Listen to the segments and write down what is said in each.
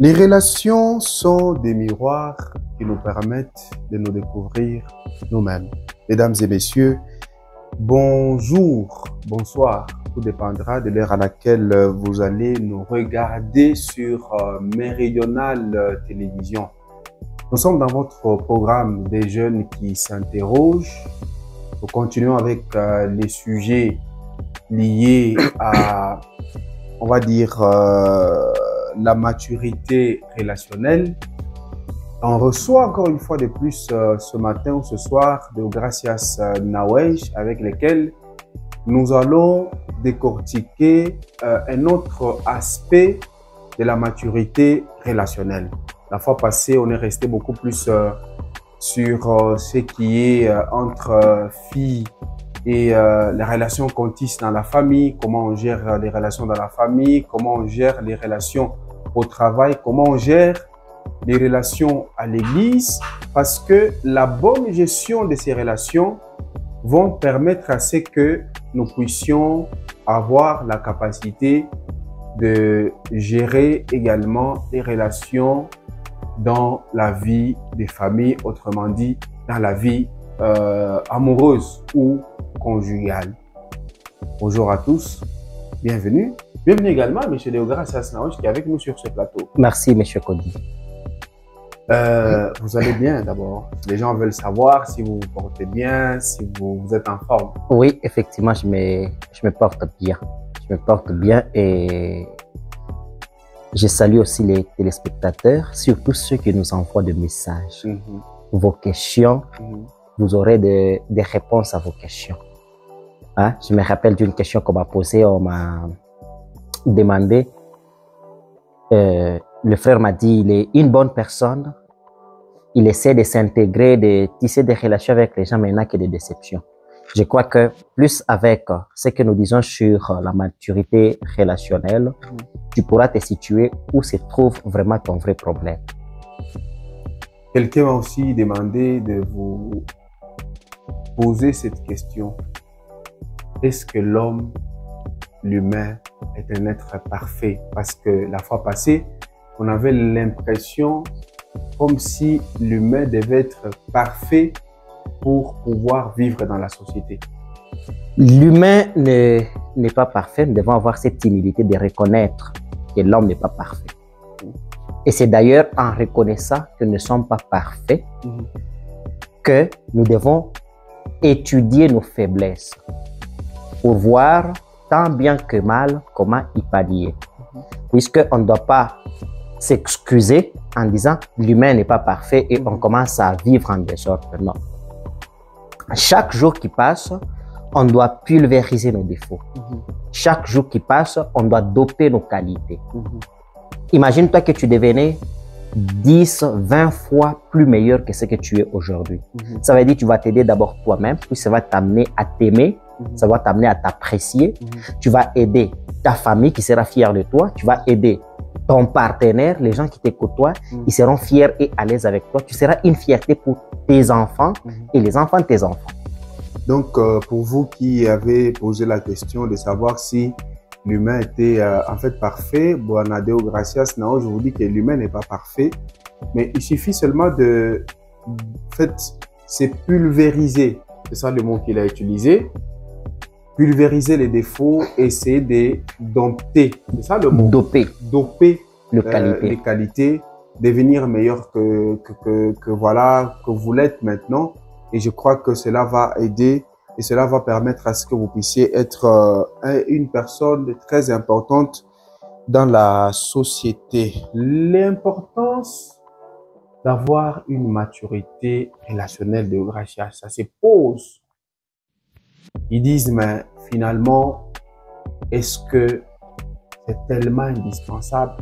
Les relations sont des miroirs qui nous permettent de nous découvrir nous-mêmes. Mesdames et messieurs, bonjour, bonsoir. Tout dépendra de l'heure à laquelle vous allez nous regarder sur Méridional Télévision. Nous sommes dans votre programme des jeunes qui s'interrogent. Nous continuons avec les sujets liés à, on va dire, la maturité relationnelle. On reçoit encore une fois de plus ce matin ou ce soir Deogracias Nawej, avec lesquels nous allons décortiquer un autre aspect de la maturité relationnelle. La fois passée, on est resté beaucoup plus sur ce qui est entre filles et les relations qu'on tisse dans la famille, comment on gère les relations dans la famille, comment on gère les relations au travail, comment on gère les relations à l'église, parce que la bonne gestion de ces relations vont permettre à ce que nous puissions avoir la capacité de gérer également les relations dans la vie des familles, autrement dit, dans la vie amoureuse ou conjugale. Bonjour à tous, bienvenue. Bienvenue également à M. Deogracias Nawej qui est avec nous sur ce plateau. Merci, M. Kodi. Vous allez bien d'abord. Les gens veulent savoir si vous vous portez bien, si vous êtes en forme. Oui, effectivement, je me porte bien. Je me porte bien et je salue aussi les téléspectateurs, surtout ceux qui nous envoient des messages. Vos questions, vous aurez des réponses à vos questions. Hein? Je me rappelle d'une question qu'on m'a posée, on m'a demandé. Le frère m'a dit, il est une bonne personne, il essaie de s'intégrer, de tisser des relations avec les gens, mais il n'a que des déceptions. Je crois que plus avec ce que nous disons sur la maturité relationnelle, tu pourras te situer où se trouve vraiment ton vrai problème. Quelqu'un m'a aussi demandé de vous poser cette question. Est-ce que l'homme, l'humain, est un être parfait? Parce que la fois passée, on avait l'impression comme si l'humain devait être parfait pour pouvoir vivre dans la société. L'humain n'est pas parfait. Nous devons avoir cette humilité de reconnaître que l'homme n'est pas parfait. Et c'est d'ailleurs en reconnaissant que nous ne sommes pas parfaits que nous devons étudier nos faiblesses pour voir tant bien que mal comment y pallier. Puisqu'on ne doit pas s'excuser en disant l'humain n'est pas parfait et on commence à vivre en désordre. Non. Chaque jour qui passe, on doit pulvériser nos défauts. Chaque jour qui passe, on doit doper nos qualités. Imagine-toi que tu devenais 10, 20 fois plus meilleur que ce que tu es aujourd'hui. Ça veut dire que tu vas t'aider d'abord toi-même, puis ça va t'amener à t'aimer, ça va t'amener à t'apprécier. Tu vas aider ta famille qui sera fière de toi, tu vas aider ton partenaire, les gens qui te côtoient, ils seront fiers et à l'aise avec toi. Tu seras une fierté pour tes enfants et les enfants de tes enfants. Donc, pour vous qui avez posé la question de savoir si l'humain était en fait parfait, Bwana Deogracias Nawej, je vous dis que l'humain n'est pas parfait, mais il suffit seulement de se pulvériser. C'est ça le mot qu'il a utilisé. Pulvériser les défauts, essayer de dompter, c'est ça le mot? Doper les qualités, devenir meilleur que voilà, que vous l'êtes maintenant. Et je crois que cela va aider et cela va permettre à ce que vous puissiez être une personne très importante dans la société. L'importance d'avoir une maturité relationnelle de Deogracias, ça se pose. Ils disent, mais finalement, est-ce que c'est tellement indispensable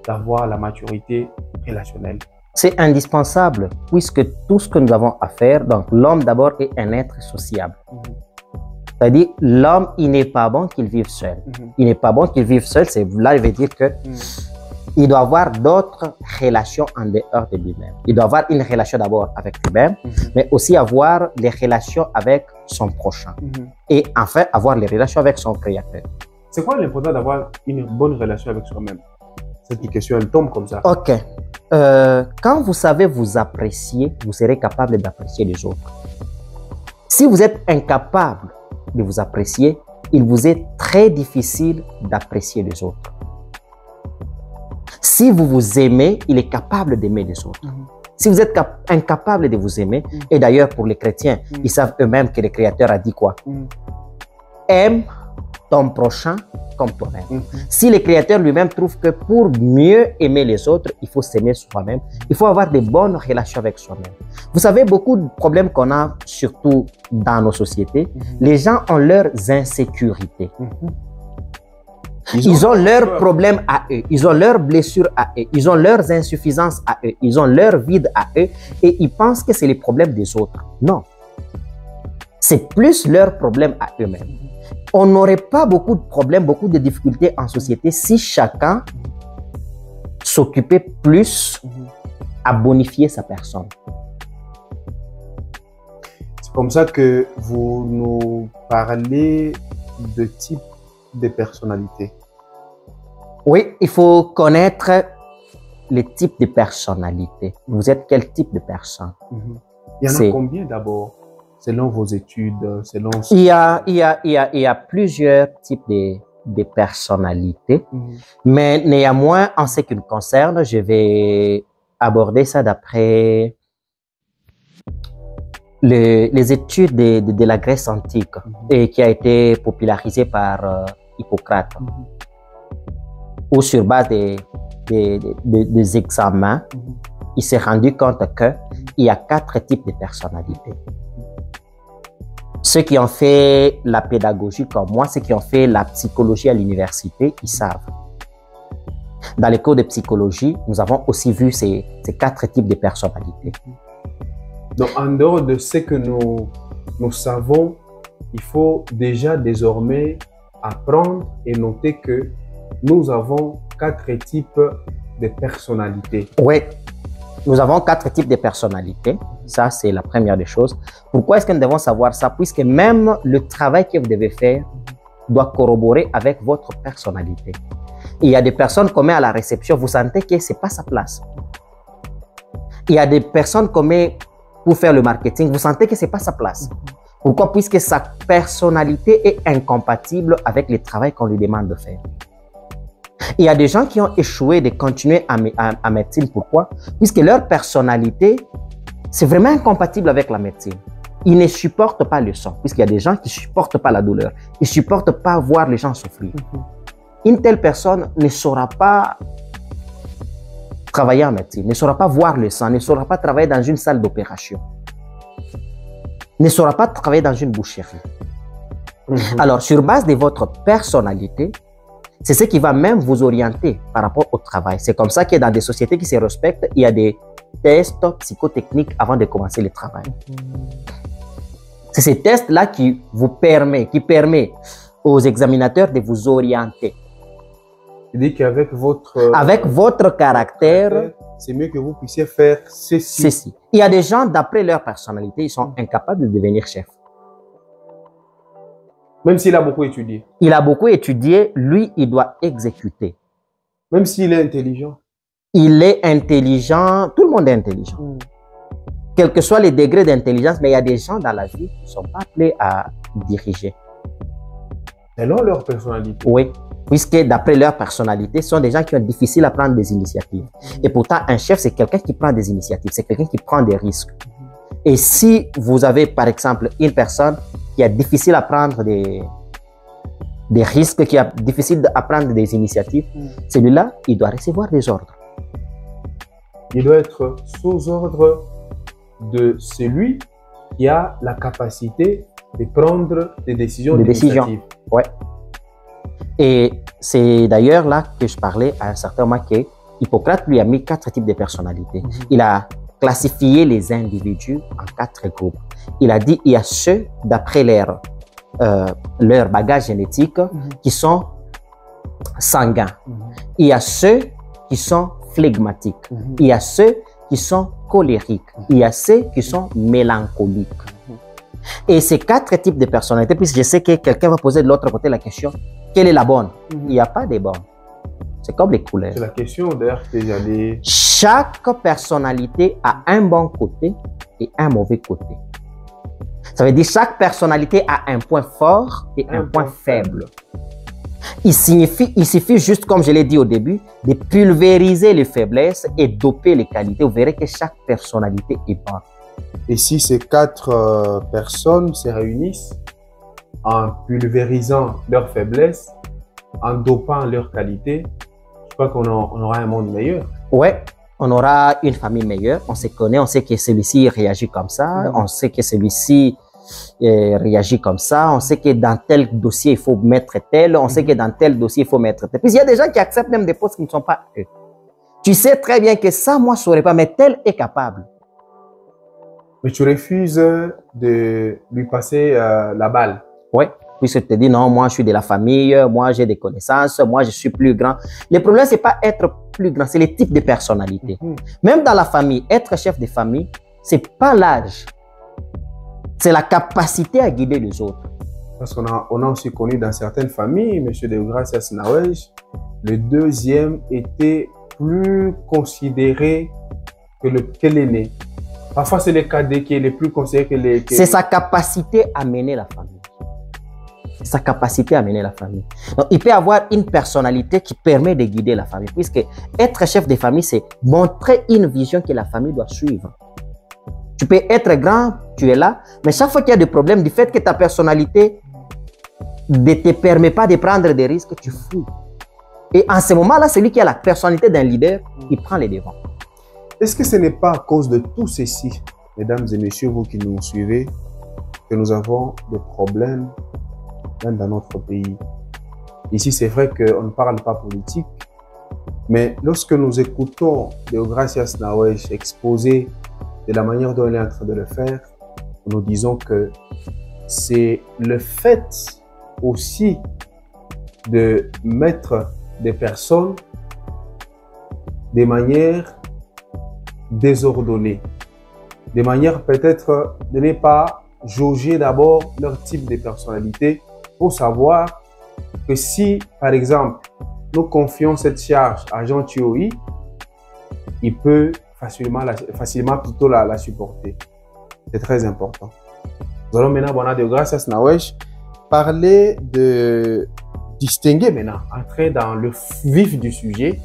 d'avoir la maturité relationnelle? C'est indispensable puisque tout ce que nous avons à faire, donc l'homme d'abord est un être sociable. C'est-à-dire, l'homme, il n'est pas bon qu'il vive seul. Il n'est pas bon qu'il vive seul, c'est là, il veut dire que il doit avoir d'autres relations en dehors de lui-même. Il doit avoir une relation d'abord avec lui-même, mais aussi avoir des relations avec son prochain. Et enfin, avoir les relations avec son créateur. C'est quoi l'important d'avoir une bonne relation avec soi-même? Cette question, elle tombe comme ça. Ok. Quand vous savez vous apprécier, vous serez capable d'apprécier les autres. Si vous êtes incapable de vous apprécier, il vous est très difficile d'apprécier les autres. Si vous vous aimez, il est capable d'aimer les autres. Si vous êtes incapable de vous aimer, et d'ailleurs pour les chrétiens, ils savent eux-mêmes que le Créateur a dit quoi? Aime ton prochain comme toi-même. Si le Créateur lui-même trouve que pour mieux aimer les autres, il faut s'aimer soi-même, il faut avoir de bonnes relations avec soi-même. Vous savez, beaucoup de problèmes qu'on a, surtout dans nos sociétés, les gens ont leurs insécurités. Ils ont leurs problèmes à eux, ils ont leurs blessures à eux, ils ont leurs insuffisances à eux, ils ont leur vide à eux et ils pensent que c'est les problèmes des autres. Non. C'est plus leurs problèmes à eux-mêmes. On n'aurait pas beaucoup de problèmes, beaucoup de difficultés en société si chacun s'occupait plus à bonifier sa personne. C'est comme ça que vous nous parlez de type de personnalité. Oui, il faut connaître les types de personnalités. Vous êtes quel type de personne? Il y en a combien d'abord, selon vos études, selon... Il y a plusieurs types de personnalités, mais néanmoins, en ce qui me concerne, je vais aborder ça d'après les études de la Grèce antique et qui a été popularisée par Hippocrate, où sur base des examens, il s'est rendu compte qu'il y a 4 types de personnalités. Ceux qui ont fait la pédagogie comme moi, ceux qui ont fait la psychologie à l'université, ils savent. Dans les cours de psychologie, nous avons aussi vu ces 4 types de personnalités. Donc, en dehors de ce que nous savons, il faut déjà désormais apprendre et noter que nous avons 4 types de personnalités. Oui, nous avons 4 types de personnalités. Ça, c'est la première des choses. Pourquoi est-ce que nous devons savoir ça? Puisque même le travail que vous devez faire doit corroborer avec votre personnalité. Il y a des personnes comme à la réception, vous sentez que ce n'est pas sa place. Il y a des personnes comme pour faire le marketing, vous sentez que ce n'est pas sa place. Pourquoi? Puisque sa personnalité est incompatible avec le travail qu'on lui demande de faire. Il y a des gens qui ont échoué de continuer à médecine. Pourquoi? Puisque leur personnalité, c'est vraiment incompatible avec la médecine. Ils ne supportent pas le sang, puisqu'il y a des gens qui ne supportent pas la douleur. Ils ne supportent pas voir les gens souffrir. Une telle personne ne saura pas travailler en médecine, ne saura pas voir le sang, ne saura pas travailler dans une salle d'opération, ne saura pas travailler dans une boucherie. Alors, sur base de votre personnalité, c'est ce qui va même vous orienter par rapport au travail. C'est comme ça que dans des sociétés qui se respectent, il y a des tests psychotechniques avant de commencer le travail. C'est ces tests-là qui permet aux examinateurs de vous orienter. C'est-à-dire qu'avec votre caractère, c'est mieux que vous puissiez faire ceci. Il y a des gens, d'après leur personnalité, ils sont incapables de devenir chef. Même s'il a beaucoup étudié. Il a beaucoup étudié, lui, il doit exécuter. Même s'il est intelligent. Il est intelligent, tout le monde est intelligent. Quel que soit les degrés d'intelligence, mais il y a des gens dans la vie qui ne sont pas appelés à diriger. Selon leur personnalité. Oui, puisque d'après leur personnalité, ce sont des gens qui sont difficiles à prendre des initiatives. Et pourtant, un chef, c'est quelqu'un qui prend des initiatives, c'est quelqu'un qui prend des risques. Et si vous avez, par exemple, une personne qui est difficile à prendre des risques, qui est difficile à prendre des initiatives, celui-là, il doit recevoir des ordres. Il doit être sous ordre de celui qui a la capacité de prendre des décisions. Ouais. Et c'est d'ailleurs là que je parlais à un certain moment que Hippocrate lui a mis 4 types de personnalités. Il a classifié les individus en 4 groupes. Il a dit il y a ceux d'après leur bagage génétique qui sont sanguins. Il y a ceux qui sont flegmatiques. Il y a ceux qui sont colériques. Il y a ceux qui sont mélancoliques. Et ces 4 types de personnalités, puisque je sais que quelqu'un va poser de l'autre côté la question, quelle est la bonne? Il n'y a pas de bonne. C'est comme les couleurs. C'est la question d'ailleurs que j'allais... Chaque personnalité a un bon côté et un mauvais côté. Ça veut dire chaque personnalité a un point fort et un point faible. Il suffit juste, comme je l'ai dit au début, de pulvériser les faiblesses et doper les qualités. Vous verrez que chaque personnalité est bonne. Et si ces 4 personnes se réunissent en pulvérisant leurs faiblesses, en dopant leurs qualités, je crois qu'on aura un monde meilleur. Ouais, on aura une famille meilleure. On se connaît, on sait que celui-ci réagit comme ça, on sait que celui-ci réagit comme ça, on sait que dans tel dossier il faut mettre tel, on sait que dans tel dossier il faut mettre tel. Puis il y a des gens qui acceptent même des postes qui ne sont pas eux. Tu sais très bien que ça, moi je ne saurais pas, mais tel est capable. Mais tu refuses de lui passer la balle. Oui, puisque tu te dis non, moi je suis de la famille, moi j'ai des connaissances, moi je suis plus grand. Le problème, c'est pas être plus grand, c'est le type de personnalité. Même dans la famille, être chef de famille, c'est pas l'âge. C'est la capacité à guider les autres. Parce qu'on a aussi connu dans certaines familles, M. Deogracias Nawej, le deuxième était plus considéré que l'aîné. Parfois, c'est le cadet qui est le plus considéré que l'aîné. C'est sa capacité à mener la famille. Sa capacité à mener la famille. Donc, il peut avoir une personnalité qui permet de guider la famille, puisque être chef de famille, c'est montrer une vision que la famille doit suivre. Tu peux être grand, tu es là, mais chaque fois qu'il y a des problèmes, du fait que ta personnalité ne te permet pas de prendre des risques, tu fous. Et en ce moment-là, celui qui a la personnalité d'un leader, il prend les devants. Est-ce que ce n'est pas à cause de tout ceci, mesdames et messieurs, vous qui nous suivez, que nous avons des problèmes même dans notre pays? Ici, c'est vrai qu'on ne parle pas politique, mais lorsque nous écoutons Deogracias Nawej exposer de la manière dont il est en train de le faire, nous disons que c'est le fait aussi de mettre des personnes de manière désordonnée, de manière peut-être de ne pas jauger d'abord leur type de personnalité pour savoir que si, par exemple, nous confions cette charge à Jean Thioui, il peut facilement plutôt la supporter. C'est très important. Nous allons maintenant, Bwana Deogracias Nawej, parler de distinguer maintenant, entrer dans le vif du sujet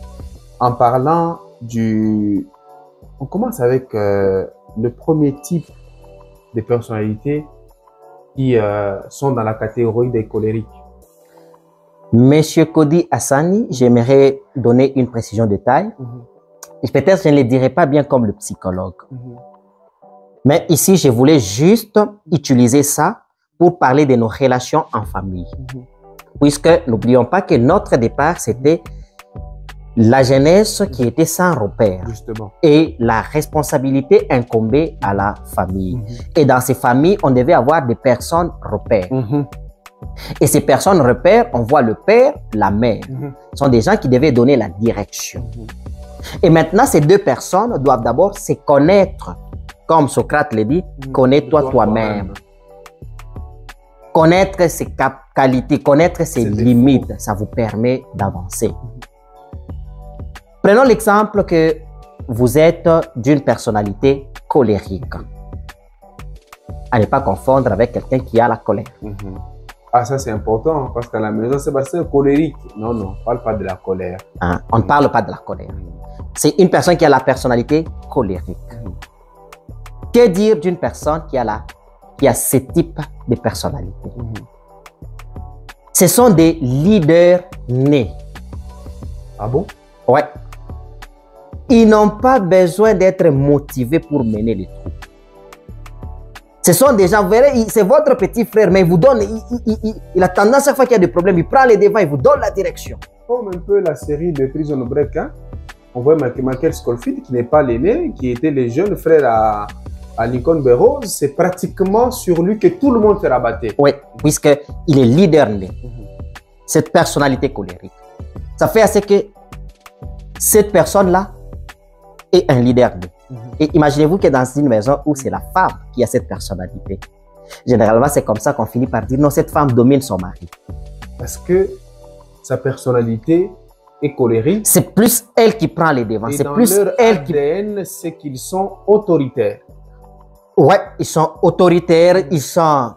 en parlant du... On commence avec le premier type de personnalités qui sont dans la catégorie des colériques. Monsieur Kodi Hassani, j'aimerais donner une précision de taille. Peut-être je ne le dirai pas bien comme le psychologue. Mais ici, je voulais juste utiliser ça pour parler de nos relations en famille. Puisque n'oublions pas que notre départ, c'était la jeunesse qui était sans repère. Justement. Et la responsabilité incombée à la famille. Et dans ces familles, on devait avoir des personnes repères. Et ces personnes repères, on voit le père, la mère. Ce sont des gens qui devaient donner la direction. Et maintenant, ces deux personnes doivent d'abord se connaître. Comme Socrate le dit, connais-toi toi-même. Connaître ses qualités, connaître ses limites, ça vous permet d'avancer. Prenons l'exemple que vous êtes d'une personnalité colérique. À ne pas confondre avec quelqu'un qui a la colère. Ah, ça c'est important, parce qu'à la maison, c'est parce que c'est colérique. Non, non, on ne parle pas de la colère. Hein, on ne parle pas de la colère. C'est une personne qui a la personnalité colérique. Que dire d'une personne qui a ce type de personnalité? Ce sont des leaders nés. Ah bon? Ouais. Ils n'ont pas besoin d'être motivés pour mener les troupes. Ce sont des gens, vous verrez, c'est votre petit frère, mais il vous donne, il a tendance, chaque fois qu'il y a des problèmes, il prend les devants, il vous donne la direction. Comme un peu la série de Prison Break, hein? On voit Michael Scofield, qui n'est pas l'aîné, qui était le jeune frère à Lincoln Burroughs. C'est pratiquement sur lui que tout le monde se rabattait. Oui, puisqu'il est leader né. Cette personnalité colérique. Ça fait assez que cette personne-là est un leader né. Et imaginez-vous que dans une maison où c'est la femme qui a cette personnalité, généralement c'est comme ça qu'on finit par dire non, cette femme domine son mari. Parce que sa personnalité et colérique. C'est plus elle qui prend les devants. Et C'est dans plus leur elle qui... ADN, c'est qu'ils sont autoritaires. Ouais, ils sont autoritaires, ils sont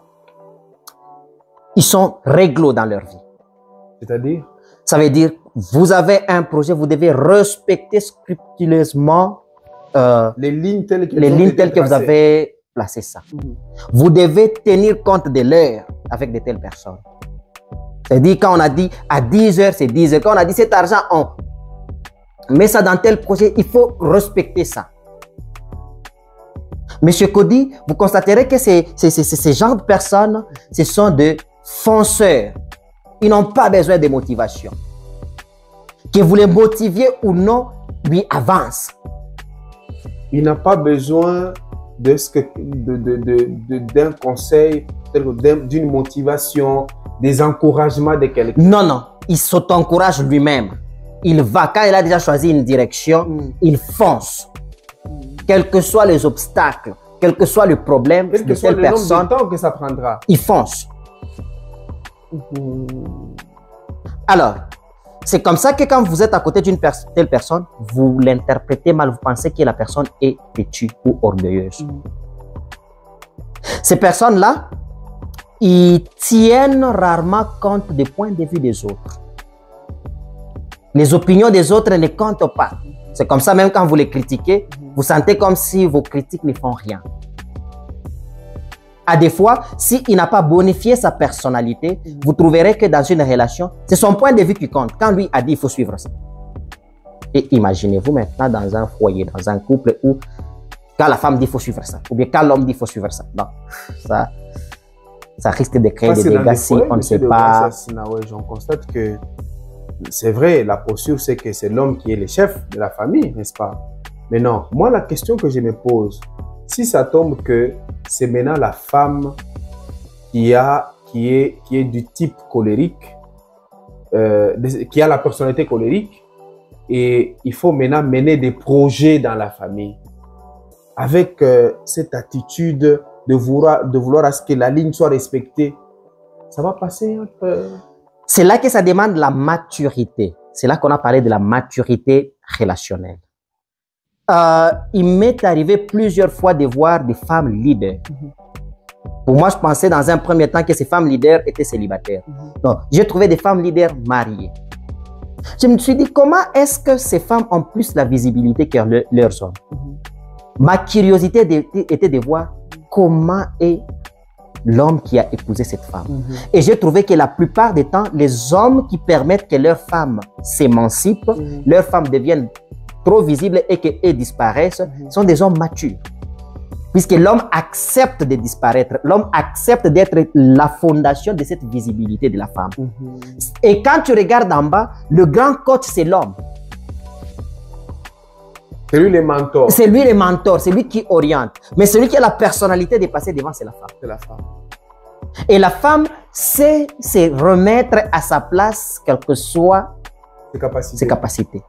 réglo dans leur vie. C'est-à-dire, Ça veut dire, vous avez un projet, vous devez respecter scrupuleusement les lignes telles que, les lignes telles que vous avez placées ça. Vous devez tenir compte de l'heure avec de telles personnes. C'est-à-dire, quand on a dit à 10 heures, c'est 10 heures. Quand on a dit cet argent, on met ça dans tel projet, il faut respecter ça. Monsieur Cody, vous constaterez que ces genres de personnes, ce sont des fonceurs. Ils n'ont pas besoin de motivation. Que vous les motiviez ou non, lui avance. Il n'a pas besoin d'un conseil, d'une motivation, des encouragements de quelqu'un. Non, non. Il s'auto-encourage lui-même. Il va, quand il a déjà choisi une direction, il fonce. Quels que soient les obstacles, quel que soit le problème Quel que de soit telle le nombre personne, de temps que ça prendra. il fonce. Alors, c'est comme ça que quand vous êtes à côté d'une telle personne, vous l'interprétez mal, vous pensez que la personne est têtue ou orgueilleuse. Ces personnes-là, ils tiennent rarement compte des points de vue des autres. Les opinions des autres ne comptent pas. C'est comme ça, même quand vous les critiquez, vous sentez comme si vos critiques ne font rien. À des fois, s'il n'a pas bonifié sa personnalité, vous trouverez que dans une relation, c'est son point de vue qui compte. Quand lui a dit, il faut suivre ça. Et imaginez-vous maintenant dans un foyer, dans un couple où quand la femme dit, il faut suivre ça, ou bien quand l'homme dit, il faut suivre ça. Non, ça risque de créer des dégâts si on ne sait pas. On constate que c'est vrai, la posture, c'est que c'est l'homme qui est le chef de la famille, n'est-ce pas? Mais non, moi, la question que je me pose, si ça tombe que c'est maintenant la femme qui est du type colérique, qui a la personnalité colérique, et il faut maintenant mener des projets dans la famille, avec cette attitude de vouloir à ce que la ligne soit respectée, ça va passer un peu. C'est là que ça demande la maturité. C'est là qu'on a parlé de la maturité relationnelle. Il m'est arrivé plusieurs fois de voir des femmes leaders. Pour moi, je pensais dans un premier temps que ces femmes leaders étaient célibataires. Non, j'ai trouvé des femmes leaders mariées. Je me suis dit, comment est-ce que ces femmes ont plus la visibilité que leurs hommes? Ma curiosité était de voir comment est l'homme qui a épousé cette femme. Et j'ai trouvé que la plupart des temps, les hommes qui permettent que leurs femmes s'émancipent, leurs femmes deviennent trop visibles et qu'elles disparaissent, sont des hommes matures. Puisque l'homme accepte de disparaître, l'homme accepte d'être la fondation de cette visibilité de la femme. Et quand tu regardes en bas, le grand coach, c'est l'homme. C'est lui le mentor. C'est lui le mentor, c'est lui qui oriente. Mais celui qui a la personnalité de passer devant, c'est la femme. C'est la femme. Et la femme sait se remettre à sa place, quelles que soient ses capacités.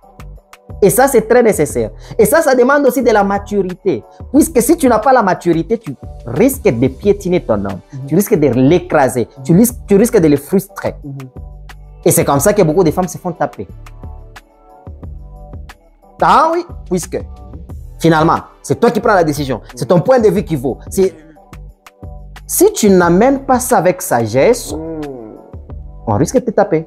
Et ça, c'est très nécessaire. Et ça demande aussi de la maturité. Puisque si tu n'as pas la maturité, tu risques de piétiner ton homme. Tu risques de l'écraser. Tu risques de le frustrer. Et c'est comme ça que beaucoup de femmes se font taper. Ah oui, puisque finalement, c'est toi qui prends la décision. C'est ton point de vue qui vaut. Si tu n'amènes pas ça avec sagesse, on risque de te taper.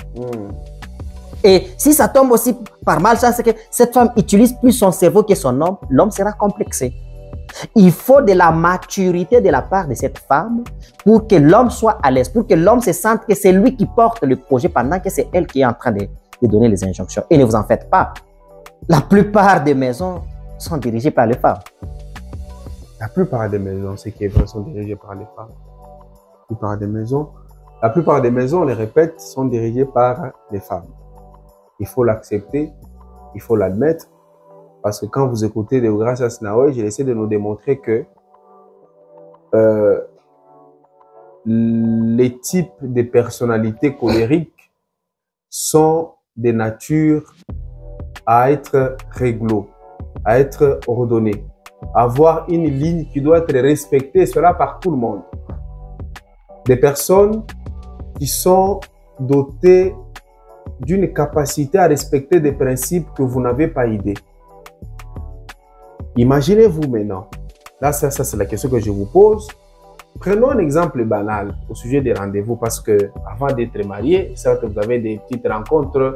Et si ça tombe aussi par malchance, c'est que cette femme utilise plus son cerveau que son homme, l'homme sera complexé. Il faut de la maturité de la part de cette femme pour que l'homme soit à l'aise, pour que l'homme se sente que c'est lui qui porte le projet pendant que c'est elle qui est en train de donner les injonctions. Et ne vous en faites pas. La plupart des maisons sont dirigées par les femmes. La plupart des maisons, c'est qui est vrai, sont dirigées par les femmes. La plupart des maisons, on les répète, sont dirigées par les femmes. Il faut l'accepter, il faut l'admettre, parce que quand vous écoutez Deogracias Sinawe, j'ai essayé de nous démontrer que les types de personnalités colériques sont des natures à être réglo, à être ordonnées, avoir une ligne qui doit être respectée, cela par tout le monde. Des personnes qui sont dotées d'une capacité à respecter des principes que vous n'avez pas idée. Imaginez-vous maintenant, là ça c'est la question que je vous pose. Prenons un exemple banal au sujet des rendez-vous parce que avant d'être marié, certes vous avez des petites rencontres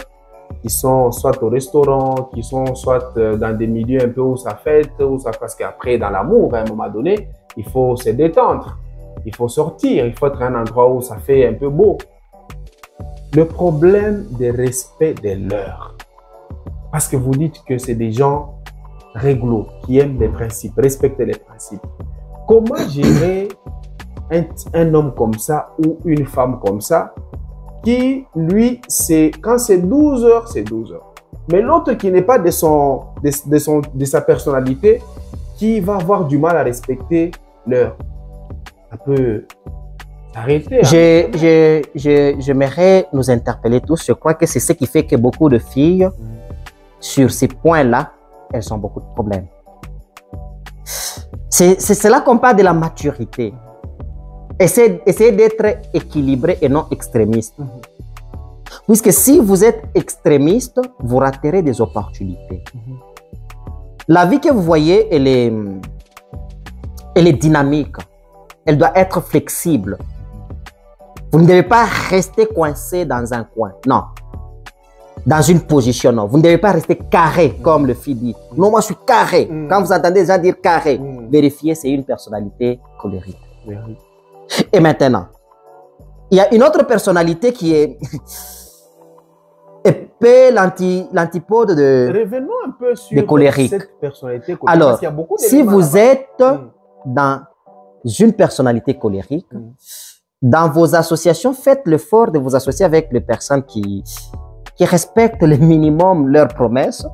qui sont soit au restaurant, qui sont soit dans des milieux un peu où ça fête, où ça, parce qu'après dans l'amour, à un moment donné, il faut se détendre, il faut sortir, il faut être à un endroit où ça fait un peu beau. Le problème de respect de l'heure, parce que vous dites que c'est des gens réglo, qui aiment les principes, respecter les principes. Comment gérer un homme comme ça ou une femme comme ça qui, lui, quand c'est 12 heures, c'est 12 heures. Mais l'autre qui n'est pas de sa personnalité, qui va avoir du mal à respecter l'heure. Ça peut s'arrêter. J'aimerais nous interpeller tous. Je crois que c'est ce qui fait que beaucoup de filles, sur ces points-là, elles ont beaucoup de problèmes. C'est là qu'on parle de la maturité. Essayez d'être équilibré et non extrémiste. Puisque si vous êtes extrémiste, vous raterez des opportunités. La vie que vous voyez, elle est dynamique. Elle doit être flexible. Vous ne devez pas rester coincé dans un coin. Non. Dans une position, non. Vous ne devez pas rester carré, comme le fils dit. Non, moi, je suis carré. Quand vous entendez des gens dire carré, vérifiez, c'est une personnalité colérique. Et maintenant, il y a une autre personnalité qui est épais, l'antipode Revenons un peu sur cette personnalité colérique. Alors, si vous êtes dans une personnalité colérique, dans vos associations, faites l'effort de vous associer avec les personnes qui respectent le minimum leurs promesses.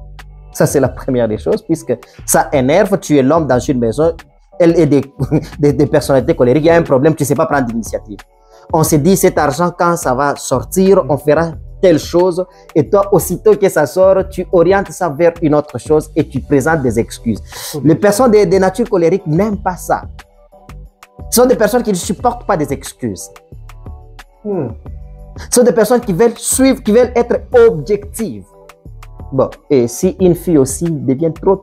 Ça, c'est la première des choses, puisque ça énerve. Tu es l'homme dans une maison, elle est des personnalités colériques. Il y a un problème, tu ne sais pas prendre d'initiative. On se dit, cet argent, quand ça va sortir, on fera telle chose. Et toi, aussitôt que ça sort, tu orientes ça vers une autre chose et tu présentes des excuses. Les personnes de nature colérique n'aiment pas ça. Ce sont des personnes qui ne supportent pas des excuses. Ce sont des personnes qui veulent suivre, qui veulent être objectives. Bon, et si une fille aussi devient trop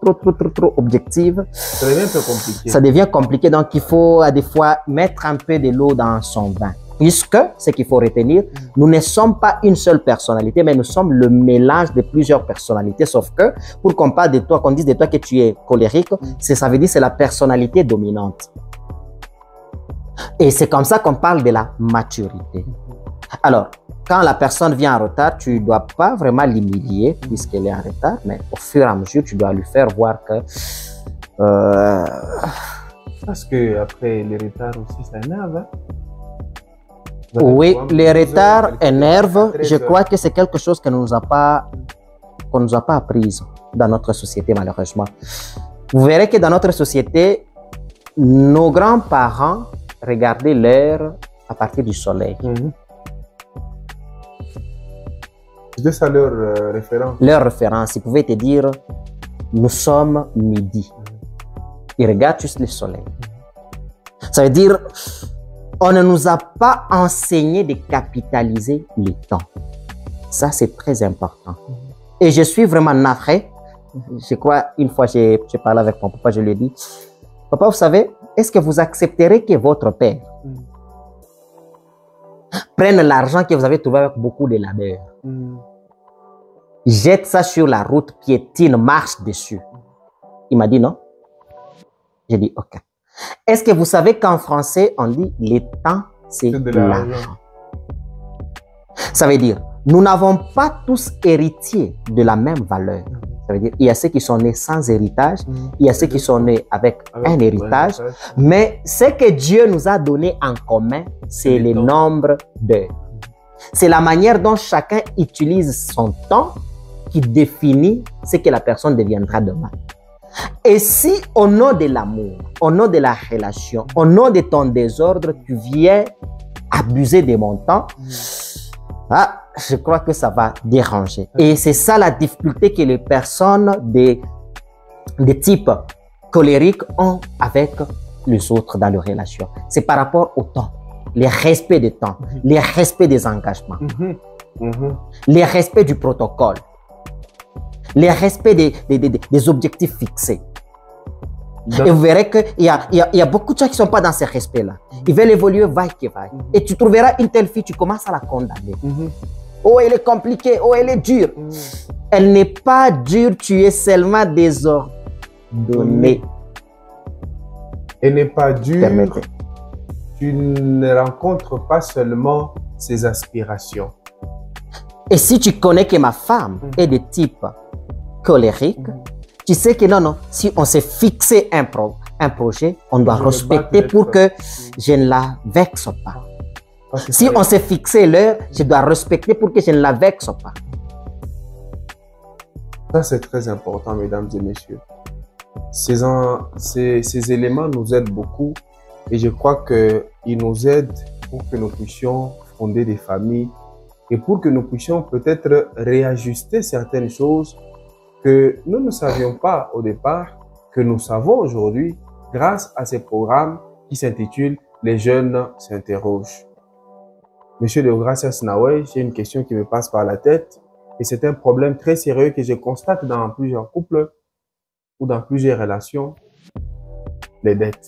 objective, ça devient un peu compliqué. Ça devient compliqué, donc il faut à des fois mettre un peu de l'eau dans son vin. Puisque, ce qu'il faut retenir, nous ne sommes pas une seule personnalité, mais nous sommes le mélange de plusieurs personnalités. Sauf que, pour qu'on parle de toi, qu'on dise de toi que tu es colérique, ça veut dire que c'est la personnalité dominante. Et c'est comme ça qu'on parle de la maturité. Alors, quand la personne vient en retard, tu ne dois pas vraiment l'humilier puisqu'elle est en retard, mais au fur et à mesure, tu dois lui faire voir que... Parce que après les retards aussi, ça énerve. Hein? Oui, les retards énervent. Je crois que c'est quelque chose qu'on ne nous a pas appris dans notre société, malheureusement. Vous verrez que dans notre société, nos grands-parents regardaient l'heure à partir du soleil. C'est ça leur référence. Leur référence, ils pouvaient te dire, nous sommes midi. Ils regardent juste le soleil. Ça veut dire, on ne nous a pas enseigné de capitaliser le temps. Ça, c'est très important. Et je suis vraiment navré. Je crois, une fois, j'ai parlé avec mon papa, je lui ai dit, papa, vous savez, est-ce que vous accepterez que votre père prenne l'argent que vous avez trouvé avec beaucoup de labeur, jette ça sur la route, piétine, marche dessus? Il m'a dit non. J'ai dit ok. Est-ce que vous savez qu'en français, on dit le temps, c'est de l'argent? Ça veut dire, nous n'avons pas tous héritiers de la même valeur. Ça veut dire, il y a ceux qui sont nés sans héritage, il y a ceux qui sont nés avec un héritage, mais ce que Dieu nous a donné en commun, c'est le nombre d'heures. C'est la manière dont chacun utilise son temps qui définit ce que la personne deviendra demain. Et si au nom de l'amour, au nom de la relation, au nom de ton désordre, tu viens abuser de mon temps, je crois que ça va déranger. Et c'est ça la difficulté que les personnes de type colérique ont avec les autres dans leurs relations. C'est par rapport au temps, le respect du temps, le respect des engagements. les respects du protocole, les respects des objectifs fixés. Et vous verrez qu'il y a beaucoup de gens qui ne sont pas dans ces respects-là. Ils veulent évoluer, vaille que vaille. Et tu trouveras une telle fille, tu commences à la condamner. Oh, elle est compliquée, oh, elle est dure. Elle n'est pas dure, tu es seulement désordonné. Elle n'est pas dure, tu ne rencontres pas seulement ses aspirations. Et si tu connais que ma femme est de type colérique, tu sais que non, si on s'est fixé un projet, on doit respecter pour que je ne la vexe pas. Si on s'est fixé l'heure, je dois respecter pour que je ne la vexe pas. Ça, c'est très important, mesdames et messieurs. Ces éléments nous aident beaucoup et je crois qu'ils nous aident pour que nous puissions fonder des familles et pour que nous puissions peut-être réajuster certaines choses que nous ne savions pas au départ, que nous savons aujourd'hui grâce à ces programmes qui s'intitulent « Les jeunes s'interrogent ». Monsieur de Gracias Nawey, j'ai une question qui me passe par la tête et c'est un problème très sérieux que je constate dans plusieurs couples ou dans plusieurs relations, les dettes.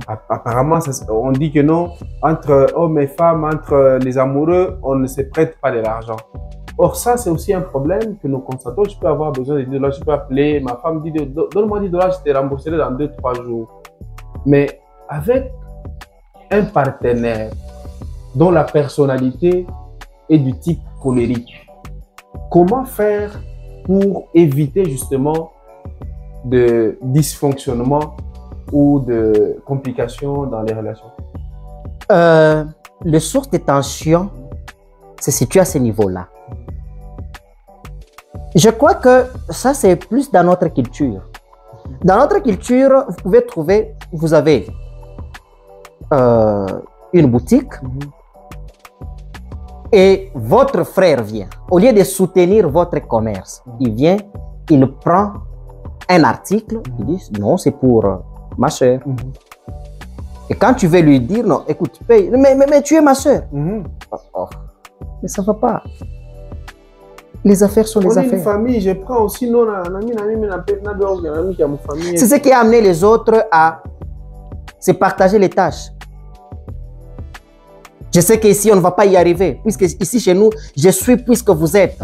Apparemment, on dit que non, entre hommes et femmes, entre les amoureux, on ne se prête pas de l'argent. Or, ça, c'est aussi un problème que nous constatons. Je peux avoir besoin de 10 $, je peux appeler ma femme, dire donne-moi 10 $, je te rembourserai dans 2-3 jours. Mais avec un partenaire dont la personnalité est du type colérique, comment faire pour éviter justement de dysfonctionnement ou de complications dans les relations? Les sources de tension se situent à ce niveau-là. Je crois que ça, c'est plus dans notre culture. Dans notre culture, vous pouvez trouver, vous avez une boutique et votre frère vient. Au lieu de soutenir votre commerce, il vient, il prend un article, il dit non, c'est pour ma soeur. Et quand tu veux lui dire non, écoute, paye, mais tu es ma soeur. Mais ça ne va pas. Les affaires sont les affaires. On est une famille, je prends aussi non, c'est ce qui a amené les autres à se partager les tâches. Je sais qu'ici, on ne va pas y arriver, puisque ici, chez nous, je suis puisque vous êtes.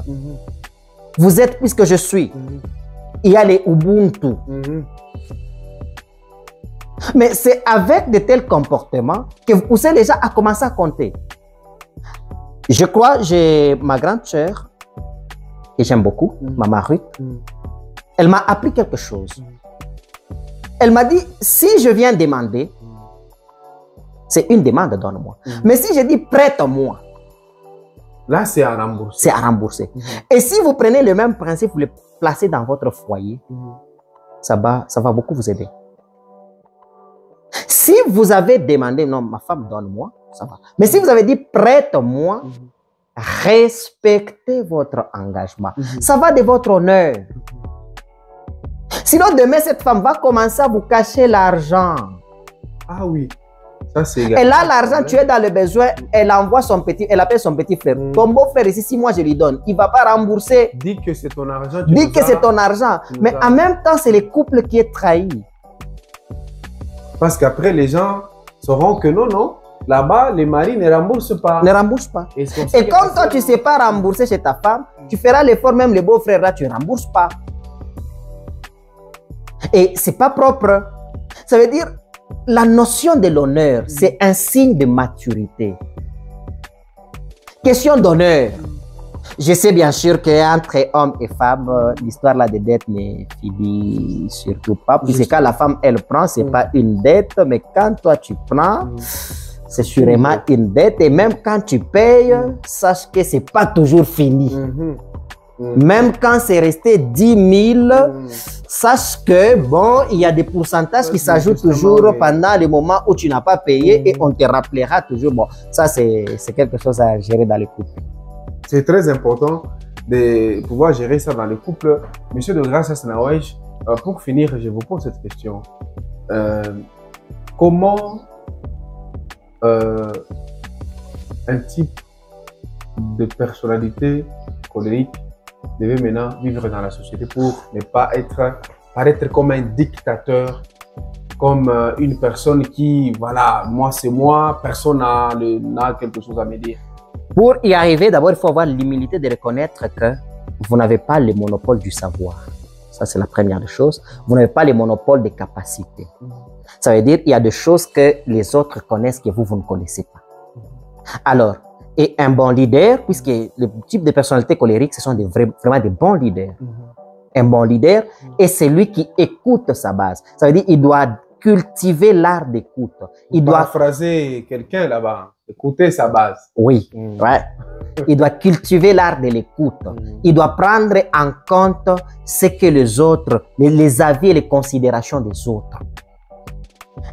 Vous êtes puisque je suis. Il y a les Ubuntu. Mais c'est avec de tels comportements que vous poussez les gens à commencer à compter. Je crois, j'ai ma grande sœur, que j'aime beaucoup, Maman Ruth. Elle m'a appris quelque chose. Elle m'a dit, si je viens demander, c'est une demande, donne-moi. Mais si je dis prête-moi, là, c'est à rembourser. C'est à rembourser. Et si vous prenez le même principe, vous le placez dans votre foyer, ça va beaucoup vous aider. Si vous avez demandé, non, ma femme, donne-moi, ça va. Mais si vous avez dit prête-moi, respectez votre engagement. Ça va de votre honneur. Sinon, demain, cette femme va commencer à vous cacher l'argent. Ah oui. Ça, c'est elle a l'argent, tu es dans le besoin, elle envoie son petit, elle appelle son petit frère. Ton beau-frère ici, si moi je lui donne, il ne va pas rembourser. Dis que c'est ton argent. Dis que c'est ton argent. Mais en même temps, c'est le couple qui est trahi. Parce qu'après, les gens sauront que non, là-bas, les maris ne remboursent pas. Ne remboursent pas. Et comme toi, tu ne sais pas rembourser chez ta femme, tu feras l'effort, même le beau-frère là, tu ne rembourses pas. Et ce n'est pas propre. Ça veut dire, la notion de l'honneur, c'est un signe de maturité. Question d'honneur. Je sais bien sûr qu'entre hommes et femmes, l'histoire là des dettes ne finit surtout pas. Puisque quand la femme, elle prend, ce n'est pas une dette, mais quand toi tu prends, c'est sûrement une dette. Et même quand tu payes, sache que ce n'est pas toujours fini. Même quand c'est resté 10 000, sache que bon, il y a des pourcentages qui s'ajoutent toujours pendant les moments où tu n'as pas payé et on te rappellera toujours. Bon, ça c'est quelque chose à gérer dans le couple. C'est très important de pouvoir gérer ça dans le couple. Monsieur de Gracias Nawey, pour finir, je vous pose cette question. Comment un type de personnalité colérique devait maintenant vivre dans la société pour ne pas paraître comme un dictateur, comme une personne qui, voilà, moi c'est moi, personne n'a quelque chose à me dire. Pour y arriver, d'abord, il faut avoir l'humilité de reconnaître que vous n'avez pas le monopole du savoir. Ça, c'est la première des choses. Vous n'avez pas le monopole des capacités. Ça veut dire qu'il y a des choses que les autres connaissent que vous ne connaissez pas. Alors, et un bon leader, puisque le type de personnalité colérique, ce sont vraiment des bons leaders. Un bon leader est celui qui écoute sa base. Ça veut dire qu'il doit cultiver l'art d'écoute. Il doit paraphraser quelqu'un là-bas, écouter sa base. Oui, ouais. Il doit cultiver l'art de l'écoute. Il doit prendre en compte ce que les autres, les avis et les considérations des autres.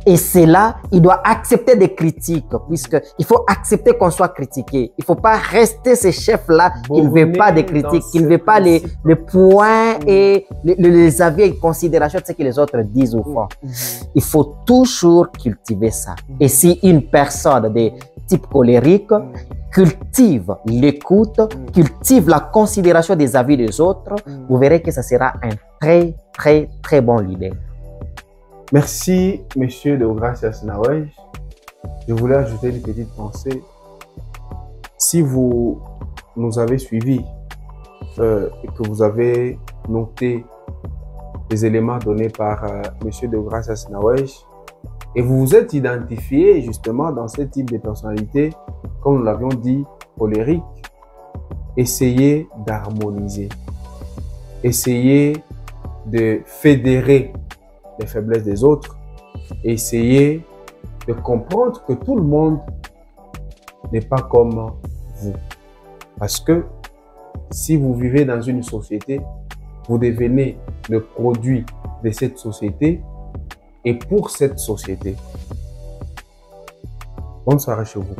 Et c'est là, il doit accepter des critiques, puisqu'il faut accepter qu'on soit critiqué. Il ne faut pas rester ce chef-là qui ne veut pas de critiques, qui ne veut pas les points et les avis et les considérations de ce que les autres disent ou font. Il faut toujours cultiver ça. Et si une personne de type colérique cultive l'écoute, cultive la considération des avis des autres, vous verrez que ça sera un très, très, très bon leader. Merci, Monsieur Deogracias Nawège. Je voulais ajouter une petite pensée. Si vous nous avez suivis et que vous avez noté les éléments donnés par Monsieur Deogracias Nawège et vous vous êtes identifié justement dans ce type de personnalité, comme nous l'avions dit, colérique, essayez d'harmoniser. Essayez de fédérer les faiblesses des autres, essayez de comprendre que tout le monde n'est pas comme vous. Parce que si vous vivez dans une société, vous devenez le produit de cette société et pour cette société. Bonne soirée chez vous.